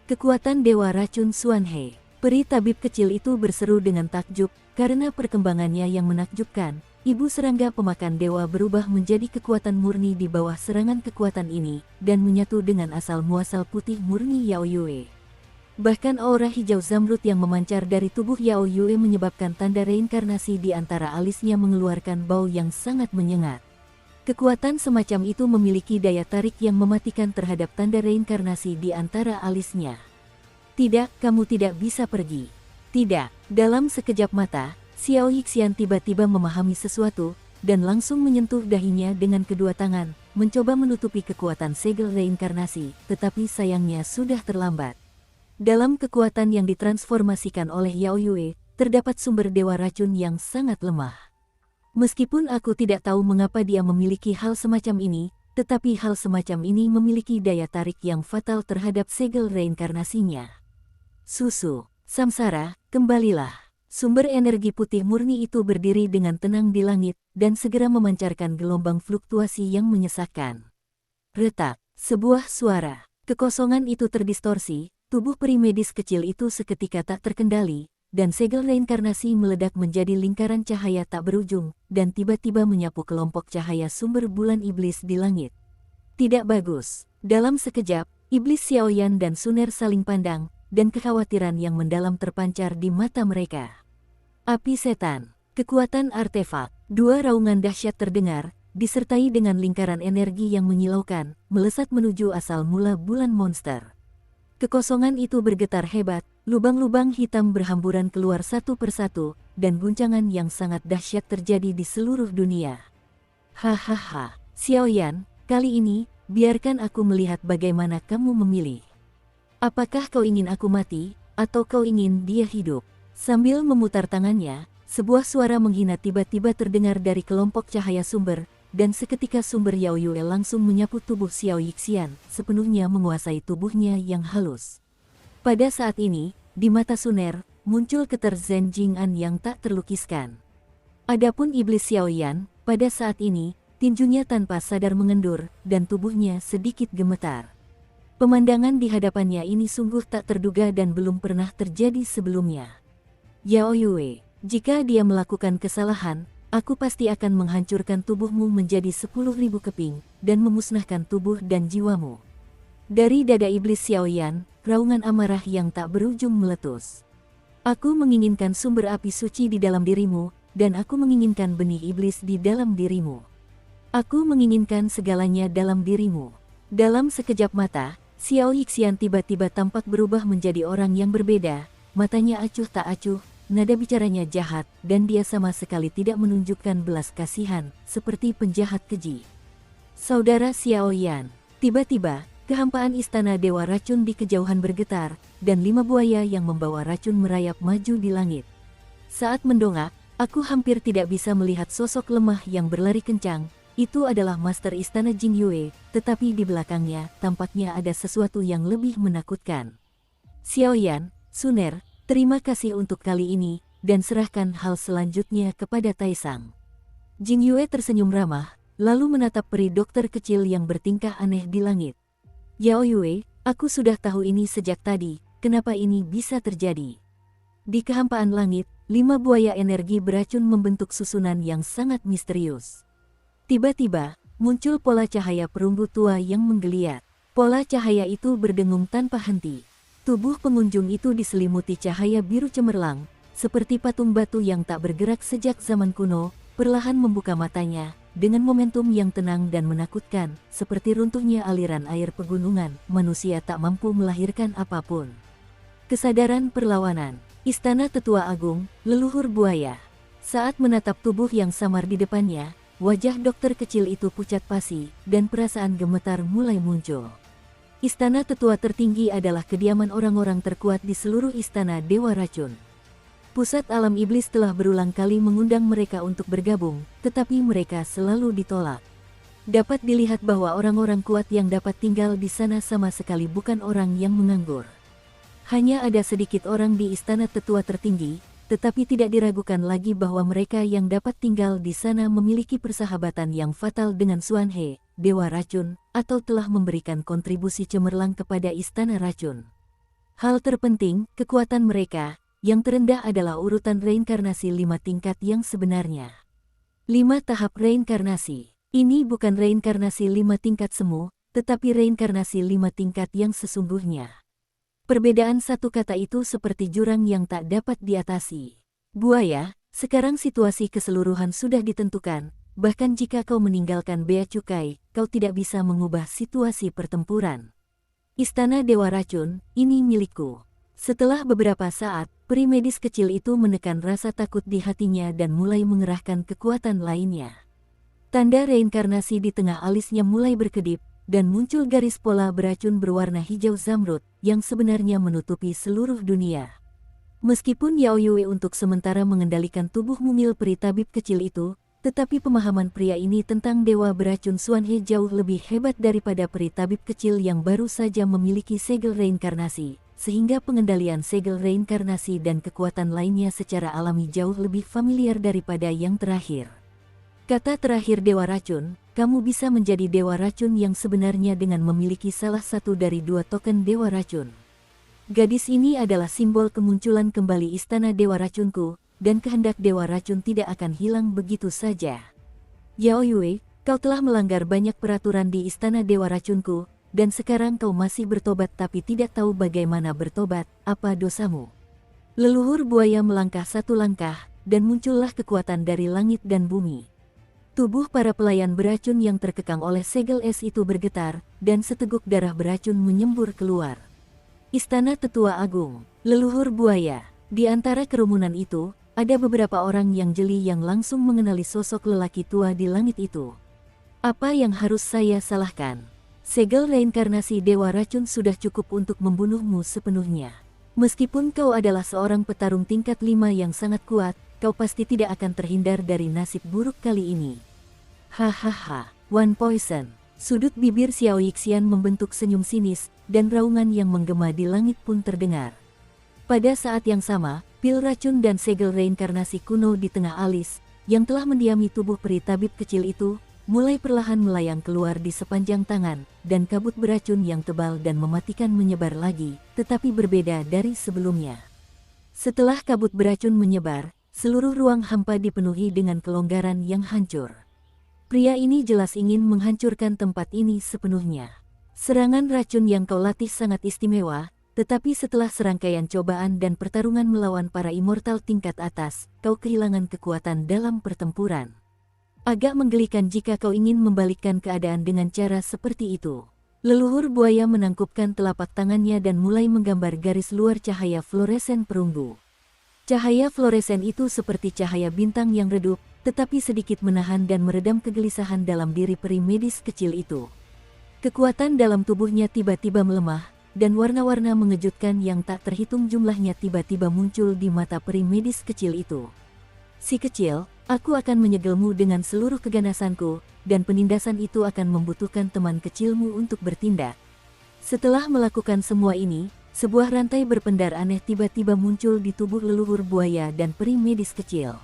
Kekuatan Dewa Racun Xuanhe. Peri tabib kecil itu berseru dengan takjub, karena perkembangannya yang menakjubkan. Ibu serangga pemakan dewa berubah menjadi kekuatan murni di bawah serangan kekuatan ini, dan menyatu dengan asal-muasal putih murni Yao Yue. Bahkan aura hijau zamrud yang memancar dari tubuh Yao Yue menyebabkan tanda reinkarnasi di antara alisnya mengeluarkan bau yang sangat menyengat. Kekuatan semacam itu memiliki daya tarik yang mematikan terhadap tanda reinkarnasi di antara alisnya. Tidak, kamu tidak bisa pergi. Tidak, dalam sekejap mata, Xiao Yixian tiba-tiba memahami sesuatu, dan langsung menyentuh dahinya dengan kedua tangan, mencoba menutupi kekuatan segel reinkarnasi, tetapi sayangnya sudah terlambat. Dalam kekuatan yang ditransformasikan oleh Yao Yue, terdapat sumber dewa racun yang sangat lemah. Meskipun aku tidak tahu mengapa dia memiliki hal semacam ini, tetapi hal semacam ini memiliki daya tarik yang fatal terhadap segel reinkarnasinya. Susu, samsara, kembalilah. Sumber energi putih murni itu berdiri dengan tenang di langit, dan segera memancarkan gelombang fluktuasi yang menyesakkan. Retak, sebuah suara. Kekosongan itu terdistorsi, tubuh peri medis kecil itu seketika tak terkendali, dan segel reinkarnasi meledak menjadi lingkaran cahaya tak berujung, dan tiba-tiba menyapu kelompok cahaya sumber bulan iblis di langit. Tidak bagus. Dalam sekejap, iblis Xiao Yan dan Suner saling pandang, dan kekhawatiran yang mendalam terpancar di mata mereka. Api setan, kekuatan artefak, dua raungan dahsyat terdengar, disertai dengan lingkaran energi yang menyilaukan, melesat menuju asal mula bulan monster. Kekosongan itu bergetar hebat, lubang-lubang hitam berhamburan keluar satu persatu, dan guncangan yang sangat dahsyat terjadi di seluruh dunia. Hahaha, Xiao Yan, kali ini, biarkan aku melihat bagaimana kamu memilih. Apakah kau ingin aku mati, atau kau ingin dia hidup? Sambil memutar tangannya, sebuah suara menghina tiba-tiba terdengar dari kelompok cahaya sumber, dan seketika sumber Yao Yue langsung menyapu tubuh Xiao Yixian, sepenuhnya menguasai tubuhnya yang halus. Pada saat ini, di mata Suner, muncul keter Zhen Jing'an yang tak terlukiskan. Adapun iblis Xiaoyan, pada saat ini, tinjunya tanpa sadar mengendur, dan tubuhnya sedikit gemetar. Pemandangan di hadapannya ini sungguh tak terduga dan belum pernah terjadi sebelumnya. Yao Yue, jika dia melakukan kesalahan, aku pasti akan menghancurkan tubuhmu menjadi 10.000 keping, dan memusnahkan tubuh dan jiwamu. Dari dada iblis Xiaoyan, raungan amarah yang tak berujung meletus. Aku menginginkan sumber api suci di dalam dirimu, dan aku menginginkan benih iblis di dalam dirimu. Aku menginginkan segalanya dalam dirimu. Dalam sekejap mata, Xiao Yixian tiba-tiba tampak berubah menjadi orang yang berbeda, matanya acuh tak acuh, nada bicaranya jahat, dan dia sama sekali tidak menunjukkan belas kasihan, seperti penjahat keji. Saudara Xiaoyan, tiba-tiba, kehampaan istana Dewa Racun di kejauhan bergetar, dan 5 buaya yang membawa racun merayap maju di langit. Saat mendongak, aku hampir tidak bisa melihat sosok lemah yang berlari kencang. Itu adalah Master Istana Jing Yue, tetapi di belakangnya tampaknya ada sesuatu yang lebih menakutkan. Xiaoyan, Suner, terima kasih untuk kali ini, dan serahkan hal selanjutnya kepada Taisang. Jing Yue tersenyum ramah, lalu menatap peri dokter kecil yang bertingkah aneh di langit. Yao Yue, aku sudah tahu ini sejak tadi, kenapa ini bisa terjadi? Di kehampaan langit, 5 buaya energi beracun membentuk susunan yang sangat misterius. Tiba-tiba, muncul pola cahaya perunggu tua yang menggeliat. Pola cahaya itu berdengung tanpa henti. Tubuh pengunjung itu diselimuti cahaya biru cemerlang, seperti patung batu yang tak bergerak sejak zaman kuno, perlahan membuka matanya, dengan momentum yang tenang dan menakutkan, seperti runtuhnya aliran air pegunungan, manusia tak mampu melahirkan apapun. Kesadaran perlawanan, Istana Tetua Agung, leluhur buaya. Saat menatap tubuh yang samar di depannya, wajah dokter kecil itu pucat pasi, dan perasaan gemetar mulai muncul. Istana Tetua tertinggi adalah kediaman orang-orang terkuat di seluruh Istana Dewa Racun. Pusat Alam Iblis telah berulang kali mengundang mereka untuk bergabung, tetapi mereka selalu ditolak. Dapat dilihat bahwa orang-orang kuat yang dapat tinggal di sana sama sekali bukan orang yang menganggur. Hanya ada sedikit orang di Istana Tetua tertinggi, tetapi tidak diragukan lagi bahwa mereka yang dapat tinggal di sana memiliki persahabatan yang fatal dengan Xuan He, Dewa Racun, atau telah memberikan kontribusi cemerlang kepada Istana Racun. Hal terpenting, kekuatan mereka, yang terendah adalah urutan reinkarnasi 5 tingkat yang sebenarnya. 5 tahap reinkarnasi. Ini bukan reinkarnasi 5 tingkat semu, tetapi reinkarnasi 5 tingkat yang sesungguhnya. Perbedaan satu kata itu seperti jurang yang tak dapat diatasi. Buaya, sekarang situasi keseluruhan sudah ditentukan, bahkan jika kau meninggalkan bea cukai, kau tidak bisa mengubah situasi pertempuran. Istana Dewa Racun, ini milikku. Setelah beberapa saat, peri medis kecil itu menekan rasa takut di hatinya dan mulai mengerahkan kekuatan lainnya. Tanda reinkarnasi di tengah alisnya mulai berkedip, dan muncul garis pola beracun berwarna hijau zamrud, yang sebenarnya menutupi seluruh dunia. Meskipun Yao Yue untuk sementara mengendalikan tubuh mungil peri tabib kecil itu, tetapi pemahaman pria ini tentang dewa beracun Xuan He jauh lebih hebat daripada peri tabib kecil yang baru saja memiliki segel reinkarnasi, sehingga pengendalian segel reinkarnasi dan kekuatan lainnya secara alami jauh lebih familiar daripada yang terakhir. Kata terakhir Dewa Racun, kamu bisa menjadi Dewa Racun yang sebenarnya dengan memiliki salah satu dari 2 token Dewa Racun. Gadis ini adalah simbol kemunculan kembali Istana Dewa Racunku, dan kehendak Dewa Racun tidak akan hilang begitu saja. Yao Yue, kau telah melanggar banyak peraturan di Istana Dewa Racunku, dan sekarang kau masih bertobat tapi tidak tahu bagaimana bertobat, apa dosamu? Leluhur buaya melangkah 1 langkah, dan muncullah kekuatan dari langit dan bumi. Tubuh para pelayan beracun yang terkekang oleh segel es itu bergetar, dan seteguk darah beracun menyembur keluar. Istana Tetua Agung, leluhur buaya. Di antara kerumunan itu, ada beberapa orang yang jeli yang langsung mengenali sosok lelaki tua di langit itu. Apa yang harus saya salahkan? Segel reinkarnasi Dewa Racun sudah cukup untuk membunuhmu sepenuhnya. Meskipun kau adalah seorang petarung tingkat 5 yang sangat kuat, kau pasti tidak akan terhindar dari nasib buruk kali ini. Hahaha, One Poison. Sudut bibir Xiao Yixian membentuk senyum sinis, dan raungan yang menggema di langit pun terdengar. Pada saat yang sama, pil racun dan segel reinkarnasi kuno di tengah alis, yang telah mendiami tubuh peri tabib kecil itu, mulai perlahan melayang keluar di sepanjang tangan, dan kabut beracun yang tebal dan mematikan menyebar lagi, tetapi berbeda dari sebelumnya. Setelah kabut beracun menyebar, seluruh ruang hampa dipenuhi dengan kelonggaran yang hancur. Pria ini jelas ingin menghancurkan tempat ini sepenuhnya. Serangan racun yang kau latih sangat istimewa, tetapi setelah serangkaian cobaan dan pertarungan melawan para immortal tingkat atas, kau kehilangan kekuatan dalam pertempuran. Agak menggelikan jika kau ingin membalikkan keadaan dengan cara seperti itu. Leluhur buaya menangkupkan telapak tangannya dan mulai menggambar garis luar cahaya fluoresen perunggu. Cahaya fluoresen itu seperti cahaya bintang yang redup, tetapi sedikit menahan dan meredam kegelisahan dalam diri peri medis kecil itu. Kekuatan dalam tubuhnya tiba-tiba melemah, dan warna-warna mengejutkan yang tak terhitung jumlahnya tiba-tiba muncul di mata peri medis kecil itu. Si kecil, aku akan menyegelmu dengan seluruh keganasanku, dan penindasan itu akan membutuhkan teman kecilmu untuk bertindak. Setelah melakukan semua ini, sebuah rantai berpendar aneh tiba-tiba muncul di tubuh leluhur buaya dan peri medis kecil.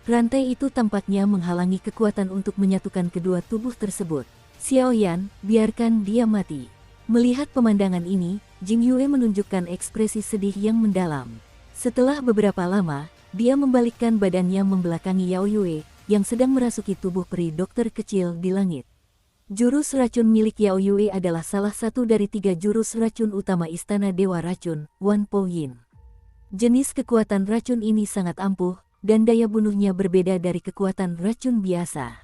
Rantai itu tampaknya menghalangi kekuatan untuk menyatukan kedua tubuh tersebut. Xiao Yan, biarkan dia mati. Melihat pemandangan ini, Jing Yue menunjukkan ekspresi sedih yang mendalam. Setelah beberapa lama, dia membalikkan badannya membelakangi Yao Yue, yang sedang merasuki tubuh peri dokter kecil di langit. Jurus racun milik Yao Yue adalah salah satu dari 3 jurus racun utama Istana Dewa Racun, Wan Po Yin. Jenis kekuatan racun ini sangat ampuh, dan daya bunuhnya berbeda dari kekuatan racun biasa.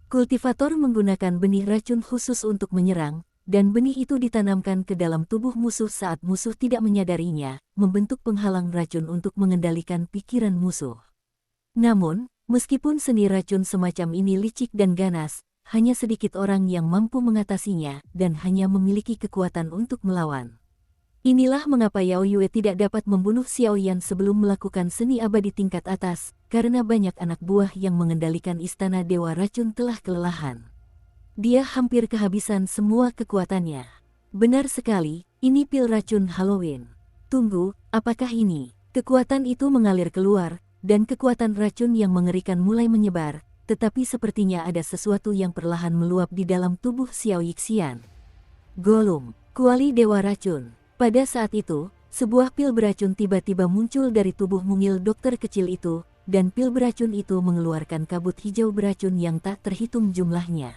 Kultivator menggunakan benih racun khusus untuk menyerang, dan benih itu ditanamkan ke dalam tubuh musuh saat musuh tidak menyadarinya, membentuk penghalang racun untuk mengendalikan pikiran musuh. Namun, meskipun seni racun semacam ini licik dan ganas, hanya sedikit orang yang mampu mengatasinya dan hanya memiliki kekuatan untuk melawan. Inilah mengapa Yao Yue tidak dapat membunuh Xiao Yan sebelum melakukan seni abadi tingkat atas, karena banyak anak buah yang mengendalikan Istana Dewa Racun telah kelelahan. Dia hampir kehabisan semua kekuatannya. Benar sekali, ini pil racun Halloween. Tunggu, apakah ini? Kekuatan itu mengalir keluar, dan kekuatan racun yang mengerikan mulai menyebar, tetapi sepertinya ada sesuatu yang perlahan meluap di dalam tubuh Xiao Yixian. Golum, kuali dewa racun. Pada saat itu, sebuah pil beracun tiba-tiba muncul dari tubuh mungil dokter kecil itu, dan pil beracun itu mengeluarkan kabut hijau beracun yang tak terhitung jumlahnya.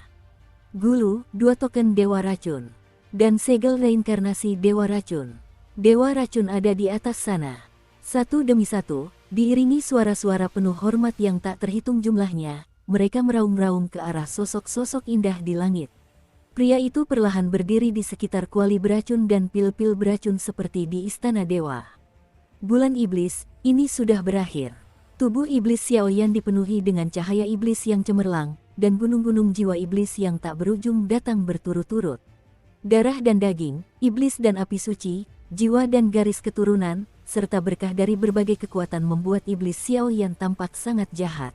Gulu, 2 token Dewa Racun. Dan segel reinkarnasi Dewa Racun. Dewa Racun ada di atas sana. Satu demi satu, diiringi suara-suara penuh hormat yang tak terhitung jumlahnya, mereka meraung-raung ke arah sosok-sosok indah di langit. Pria itu perlahan berdiri di sekitar kuali beracun dan pil-pil beracun seperti di Istana Dewa. Bulan Iblis, ini sudah berakhir. Tubuh Iblis Xiao Yan dipenuhi dengan cahaya iblis yang cemerlang, dan gunung-gunung jiwa iblis yang tak berujung datang berturut-turut. Darah dan daging, iblis dan api suci, jiwa dan garis keturunan, serta berkah dari berbagai kekuatan membuat iblis Xiao Yan tampak sangat jahat.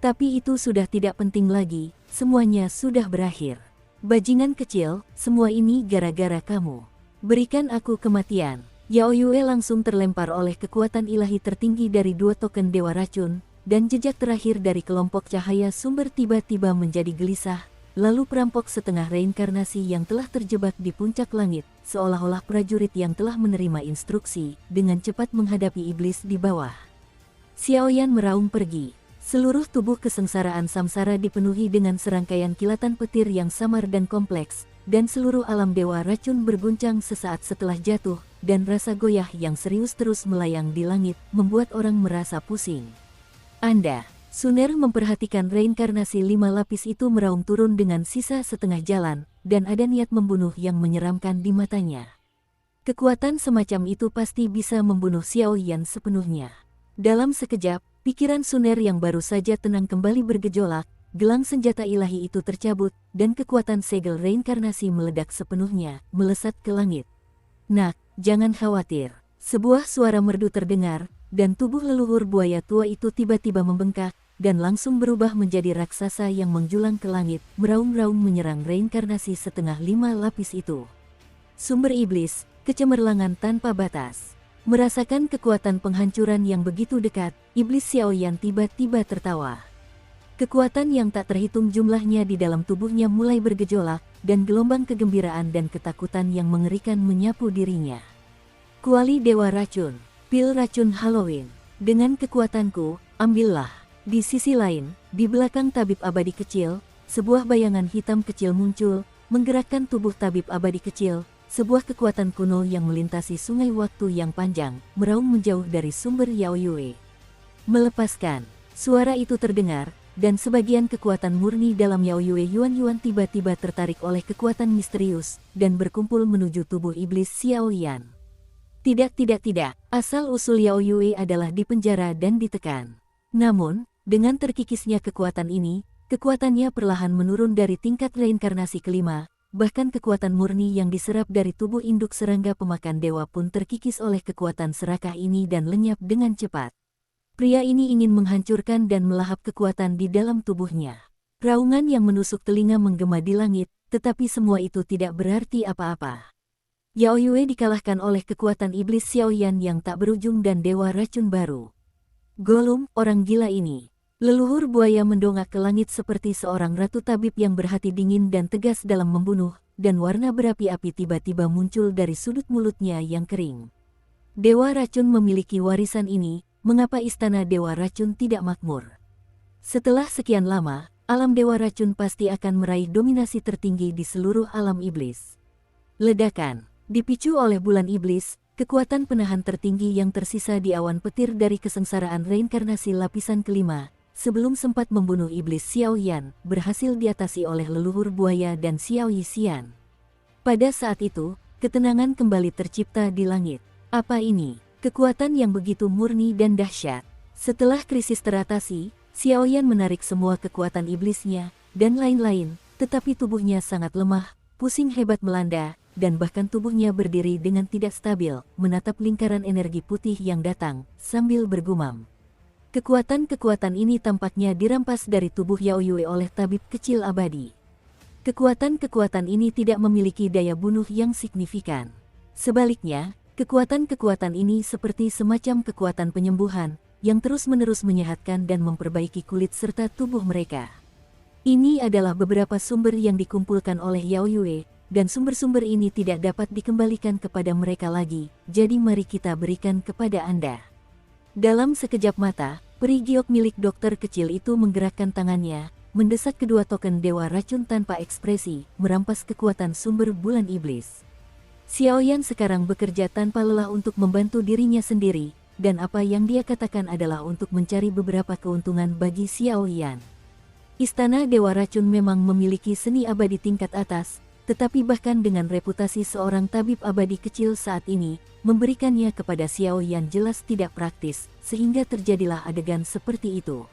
Tapi itu sudah tidak penting lagi, semuanya sudah berakhir. Bajingan kecil, semua ini gara-gara kamu. Berikan aku kematian. Yao Yue langsung terlempar oleh kekuatan ilahi tertinggi dari 2 token Dewa Racun, dan jejak terakhir dari kelompok cahaya sumber tiba-tiba menjadi gelisah, lalu perampok setengah reinkarnasi yang telah terjebak di puncak langit, seolah-olah prajurit yang telah menerima instruksi, dengan cepat menghadapi iblis di bawah. Xiao Yan meraung pergi. Seluruh tubuh kesengsaraan samsara dipenuhi dengan serangkaian kilatan petir yang samar dan kompleks, dan seluruh alam dewa racun berguncang sesaat setelah jatuh, dan rasa goyah yang serius terus melayang di langit, membuat orang merasa pusing. Anda, Suner memperhatikan reinkarnasi 5 lapis itu meraung turun dengan sisa setengah jalan, dan ada niat membunuh yang menyeramkan di matanya. Kekuatan semacam itu pasti bisa membunuh Xiao Yan sepenuhnya. Dalam sekejap, pikiran Suner yang baru saja tenang kembali bergejolak, gelang senjata ilahi itu tercabut, dan kekuatan segel reinkarnasi meledak sepenuhnya, melesat ke langit. Nak, jangan khawatir. Sebuah suara merdu terdengar, dan tubuh leluhur buaya tua itu tiba-tiba membengkak, dan langsung berubah menjadi raksasa yang menjulang ke langit, meraung-raung menyerang reinkarnasi setengah 5 lapis itu. Sumber iblis, kecemerlangan tanpa batas. Merasakan kekuatan penghancuran yang begitu dekat, iblis Xiaoyan tiba-tiba tertawa. Kekuatan yang tak terhitung jumlahnya di dalam tubuhnya mulai bergejolak, dan gelombang kegembiraan dan ketakutan yang mengerikan menyapu dirinya. Kuali Dewa Racun, pil racun Halloween. Dengan kekuatanku, ambillah. Di sisi lain, di belakang tabib abadi kecil, sebuah bayangan hitam kecil muncul, menggerakkan tubuh tabib abadi kecil. Sebuah kekuatan kuno yang melintasi sungai waktu yang panjang, meraung menjauh dari sumber Yao Yue. Melepaskan, suara itu terdengar, dan sebagian kekuatan murni dalam Yao Yue Yuan tiba-tiba tertarik oleh kekuatan misterius, dan berkumpul menuju tubuh iblis Xiaoyan. Tidak, asal-usul Yao Yue adalah dipenjara dan ditekan. Namun, dengan terkikisnya kekuatan ini, kekuatannya perlahan menurun dari tingkat reinkarnasi kelima. Bahkan kekuatan murni yang diserap dari tubuh induk serangga pemakan dewa pun terkikis oleh kekuatan serakah ini dan lenyap dengan cepat. Pria ini ingin menghancurkan dan melahap kekuatan di dalam tubuhnya. Raungan yang menusuk telinga menggema di langit, tetapi semua itu tidak berarti apa-apa. Yao Yue dikalahkan oleh kekuatan iblis Xiaoyan yang tak berujung dan dewa racun baru. Gollum, orang gila ini. Leluhur buaya mendongak ke langit seperti seorang ratu tabib yang berhati dingin dan tegas dalam membunuh, dan warna berapi-api tiba-tiba muncul dari sudut mulutnya yang kering. Dewa racun memiliki warisan ini, mengapa istana dewa racun tidak makmur? Setelah sekian lama, alam dewa racun pasti akan meraih dominasi tertinggi di seluruh alam iblis. Ledakan, dipicu oleh bulan iblis, kekuatan penahan tertinggi yang tersisa di awan petir dari kesengsaraan reinkarnasi lapisan kelima, sebelum sempat membunuh iblis Xiaoyan, berhasil diatasi oleh leluhur buaya dan Xiao Yixian. Pada saat itu, ketenangan kembali tercipta di langit. Apa ini? Kekuatan yang begitu murni dan dahsyat. Setelah krisis teratasi, Xiaoyan menarik semua kekuatan iblisnya, dan lain-lain, tetapi tubuhnya sangat lemah, pusing hebat melanda, dan bahkan tubuhnya berdiri dengan tidak stabil, menatap lingkaran energi putih yang datang, sambil bergumam. Kekuatan-kekuatan ini tampaknya dirampas dari tubuh Yao Yue oleh tabib kecil abadi. Kekuatan-kekuatan ini tidak memiliki daya bunuh yang signifikan. Sebaliknya, kekuatan-kekuatan ini seperti semacam kekuatan penyembuhan, yang terus-menerus menyehatkan dan memperbaiki kulit serta tubuh mereka. Ini adalah beberapa sumber yang dikumpulkan oleh Yao Yue, dan sumber-sumber ini tidak dapat dikembalikan kepada mereka lagi, jadi mari kita berikan kepada Anda. Dalam sekejap mata, peri giok milik dokter kecil itu menggerakkan tangannya, mendesak kedua token dewa racun tanpa ekspresi, merampas kekuatan sumber bulan iblis. Xiaoyan sekarang bekerja tanpa lelah untuk membantu dirinya sendiri, dan apa yang dia katakan adalah untuk mencari beberapa keuntungan bagi Xiaoyan. Istana Dewa Racun memang memiliki seni abadi tingkat atas, tetapi bahkan dengan reputasi seorang tabib abadi kecil saat ini, memberikannya kepada Xiaoyan jelas tidak praktis, sehingga terjadilah adegan seperti itu.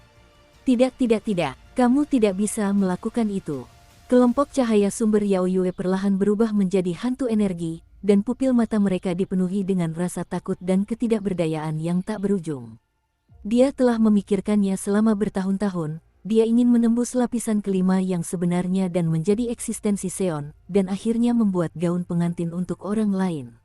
Tidak, kamu tidak bisa melakukan itu. Kelompok cahaya sumber Yao Yue perlahan berubah menjadi hantu energi, dan pupil mata mereka dipenuhi dengan rasa takut dan ketidakberdayaan yang tak berujung. Dia telah memikirkannya selama bertahun-tahun. Dia ingin menembus lapisan kelima yang sebenarnya dan menjadi eksistensi Seon, dan akhirnya membuat gaun pengantin untuk orang lain.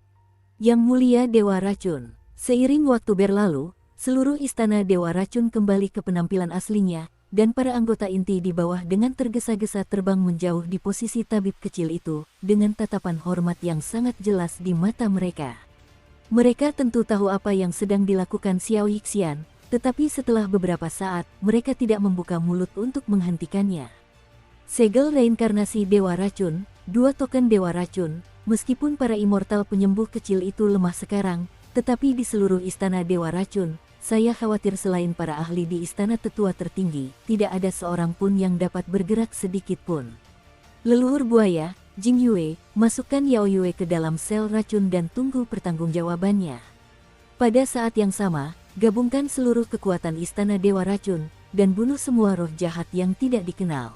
Yang mulia Dewa Racun. Seiring waktu berlalu, seluruh istana Dewa Racun kembali ke penampilan aslinya, dan para anggota inti di bawah dengan tergesa-gesa terbang menjauh di posisi tabib kecil itu, dengan tatapan hormat yang sangat jelas di mata mereka. Mereka tentu tahu apa yang sedang dilakukan Xiao Yixian, tetapi setelah beberapa saat, mereka tidak membuka mulut untuk menghentikannya. Segel reinkarnasi Dewa Racun, 2 token Dewa Racun, meskipun para immortal penyembuh kecil itu lemah sekarang, tetapi di seluruh istana Dewa Racun, saya khawatir selain para ahli di istana tetua tertinggi, tidak ada seorang pun yang dapat bergerak sedikit pun. Leluhur buaya, Jing Yue, masukkan Yao Yue ke dalam sel racun dan tunggu pertanggungjawabannya. Pada saat yang sama, gabungkan seluruh kekuatan istana Dewa Racun, dan bunuh semua roh jahat yang tidak dikenal.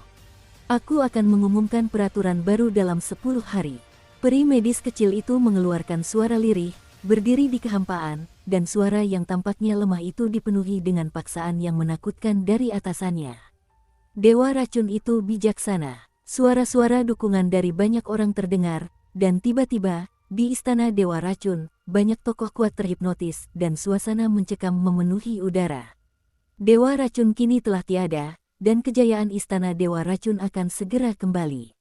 Aku akan mengumumkan peraturan baru dalam 10 hari. Peri medis kecil itu mengeluarkan suara lirih, berdiri di kehampaan, dan suara yang tampaknya lemah itu dipenuhi dengan paksaan yang menakutkan dari atasannya. Dewa Racun itu bijaksana. Suara-suara dukungan dari banyak orang terdengar, dan tiba-tiba, di istana Dewa Racun, banyak tokoh kuat terhipnotis dan suasana mencekam memenuhi udara. Dewa Racun kini telah tiada, dan kejayaan Istana Dewa Racun akan segera kembali.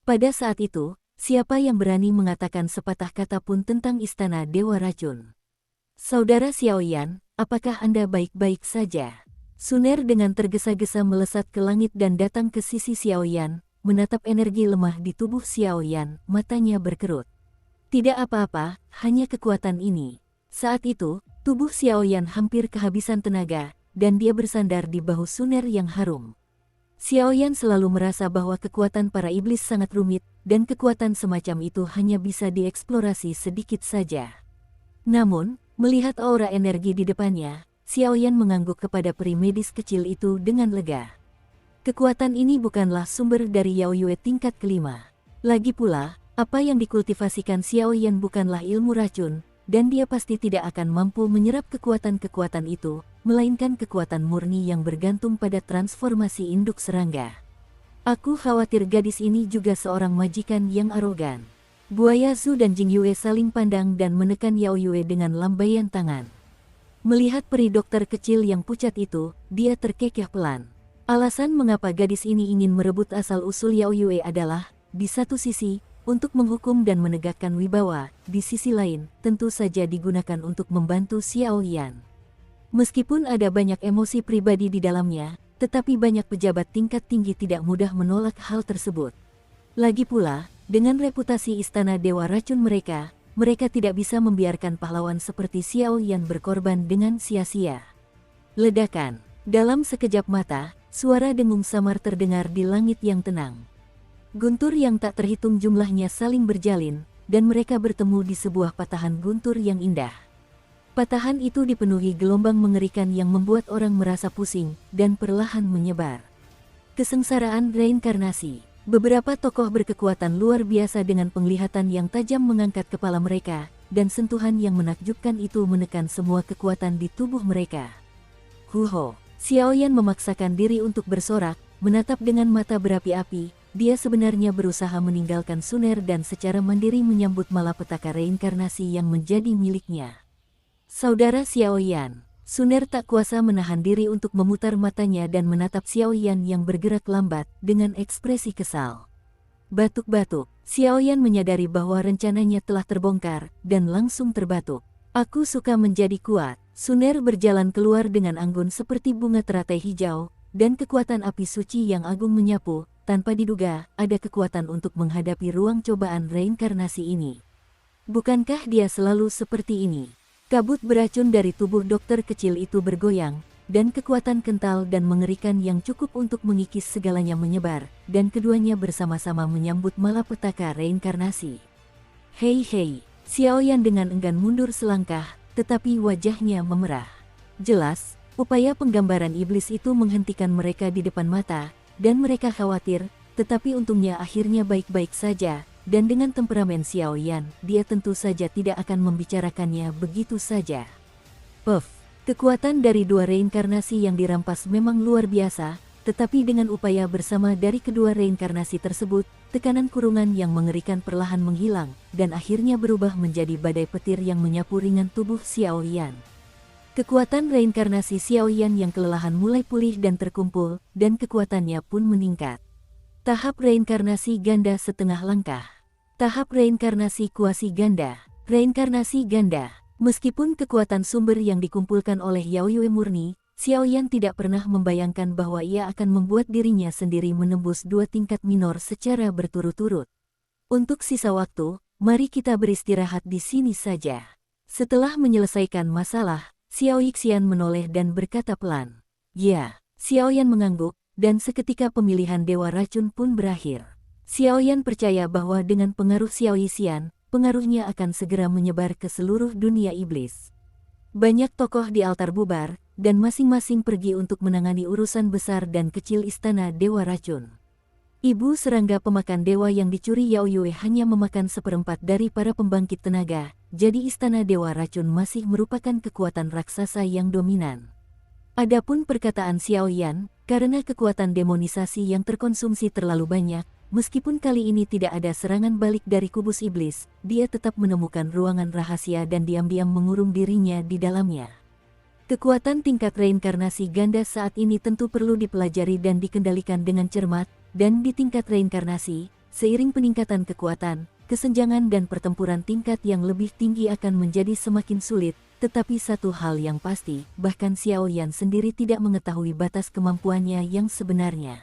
Pada saat itu, siapa yang berani mengatakan sepatah kata pun tentang Istana Dewa Racun? Saudara Xiaoyan, apakah Anda baik-baik saja? Suner dengan tergesa-gesa melesat ke langit dan datang ke sisi Xiaoyan, menatap energi lemah di tubuh Xiaoyan, matanya berkerut. Tidak apa-apa, hanya kekuatan ini. Saat itu, tubuh Xiaoyan hampir kehabisan tenaga, dan dia bersandar di bahu Suner yang harum. Xiaoyan selalu merasa bahwa kekuatan para iblis sangat rumit, dan kekuatan semacam itu hanya bisa dieksplorasi sedikit saja. Namun, melihat aura energi di depannya, Xiaoyan mengangguk kepada peri medis kecil itu dengan lega. Kekuatan ini bukanlah sumber dari Yao Yue tingkat kelima. Lagi pula, apa yang dikultivasikan Xiaoyan bukanlah ilmu racun, dan dia pasti tidak akan mampu menyerap kekuatan-kekuatan itu, melainkan kekuatan murni yang bergantung pada transformasi induk serangga. Aku khawatir gadis ini juga seorang majikan yang arogan. Buaya Zhu dan Jing Yue saling pandang dan menekan Yao Yue dengan lambaian tangan. Melihat peri dokter kecil yang pucat itu, dia terkekeh pelan. Alasan mengapa gadis ini ingin merebut asal-usul Yao Yue adalah, di satu sisi, untuk menghukum dan menegakkan wibawa, di sisi lain, tentu saja digunakan untuk membantu Xiaoyan. Meskipun ada banyak emosi pribadi di dalamnya, tetapi banyak pejabat tingkat tinggi tidak mudah menolak hal tersebut. Lagi pula, dengan reputasi Istana Dewa Racun mereka tidak bisa membiarkan pahlawan seperti Xiaoyan berkorban dengan sia-sia. Ledakan. Dalam sekejap mata, suara dengung samar terdengar di langit yang tenang. Guntur yang tak terhitung jumlahnya saling berjalin, dan mereka bertemu di sebuah patahan guntur yang indah. Patahan itu dipenuhi gelombang mengerikan yang membuat orang merasa pusing, dan perlahan menyebar. Kesengsaraan reinkarnasi. Beberapa tokoh berkekuatan luar biasa dengan penglihatan yang tajam mengangkat kepala mereka, dan sentuhan yang menakjubkan itu menekan semua kekuatan di tubuh mereka. Huho, Xiaoyan memaksakan diri untuk bersorak, menatap dengan mata berapi-api. Dia sebenarnya berusaha meninggalkan Suner dan secara mandiri menyambut malapetaka reinkarnasi yang menjadi miliknya. Saudara Xiaoyan, Suner tak kuasa menahan diri untuk memutar matanya dan menatap Xiaoyan yang bergerak lambat dengan ekspresi kesal. Batuk-batuk, Xiaoyan menyadari bahwa rencananya telah terbongkar dan langsung terbatuk. Aku suka menjadi kuat. Suner berjalan keluar dengan anggun seperti bunga teratai hijau, dan kekuatan api suci yang agung menyapu. Tanpa diduga, ada kekuatan untuk menghadapi ruang cobaan reinkarnasi ini. Bukankah dia selalu seperti ini? Kabut beracun dari tubuh dokter kecil itu bergoyang, dan kekuatan kental dan mengerikan yang cukup untuk mengikis segalanya menyebar, dan keduanya bersama-sama menyambut malapetaka reinkarnasi. Hei, Xiaoyan dengan enggan mundur selangkah, tetapi wajahnya memerah. Jelas, upaya penggambaran iblis itu menghentikan mereka di depan mata, dan mereka khawatir, tetapi untungnya akhirnya baik-baik saja, dan dengan temperamen Xiaoyan, dia tentu saja tidak akan membicarakannya begitu saja. Puff, kekuatan dari dua reinkarnasi yang dirampas memang luar biasa, tetapi dengan upaya bersama dari kedua reinkarnasi tersebut, tekanan kurungan yang mengerikan perlahan menghilang, dan akhirnya berubah menjadi badai petir yang menyapu ringan tubuh Xiaoyan. Kekuatan reinkarnasi Xiaoyan yang kelelahan mulai pulih dan terkumpul, dan kekuatannya pun meningkat. Tahap reinkarnasi ganda setengah langkah. Tahap reinkarnasi kuasi ganda. Reinkarnasi ganda. Meskipun kekuatan sumber yang dikumpulkan oleh Yao Yue murni, Xiaoyan tidak pernah membayangkan bahwa ia akan membuat dirinya sendiri menembus 2 tingkat minor secara berturut-turut. Untuk sisa waktu, mari kita beristirahat di sini saja. Setelah menyelesaikan masalah, Xiao Yixian menoleh dan berkata pelan. Ya, Xiaoyan mengangguk, dan seketika pemilihan Dewa Racun pun berakhir. Xiaoyan percaya bahwa dengan pengaruh Xiao Yixian, pengaruhnya akan segera menyebar ke seluruh dunia iblis. Banyak tokoh di altar bubar, dan masing-masing pergi untuk menangani urusan besar dan kecil Istana Dewa Racun. Ibu serangga pemakan dewa yang dicuri Yao Yue hanya memakan seperempat dari para pembangkit tenaga, jadi Istana Dewa Racun masih merupakan kekuatan raksasa yang dominan. Adapun perkataan Xiaoyan, karena kekuatan demonisasi yang terkonsumsi terlalu banyak, meskipun kali ini tidak ada serangan balik dari kubus iblis, dia tetap menemukan ruangan rahasia dan diam-diam mengurung dirinya di dalamnya. Kekuatan tingkat reinkarnasi ganda saat ini tentu perlu dipelajari dan dikendalikan dengan cermat, dan di tingkat reinkarnasi, seiring peningkatan kekuatan, kesenjangan dan pertempuran tingkat yang lebih tinggi akan menjadi semakin sulit, tetapi satu hal yang pasti, bahkan Xiao Yan sendiri tidak mengetahui batas kemampuannya yang sebenarnya.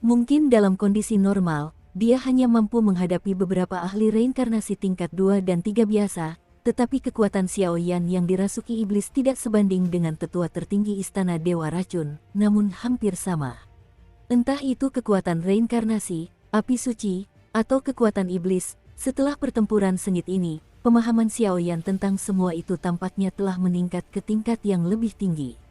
Mungkin dalam kondisi normal, dia hanya mampu menghadapi beberapa ahli reinkarnasi tingkat 2 dan 3 biasa, tetapi kekuatan Xiao Yan yang dirasuki iblis tidak sebanding dengan tetua tertinggi Istana Dewa Racun, namun hampir sama. Entah itu kekuatan reinkarnasi, api suci, atau kekuatan iblis, setelah pertempuran sengit ini, pemahaman Xiao Yan tentang semua itu tampaknya telah meningkat ke tingkat yang lebih tinggi.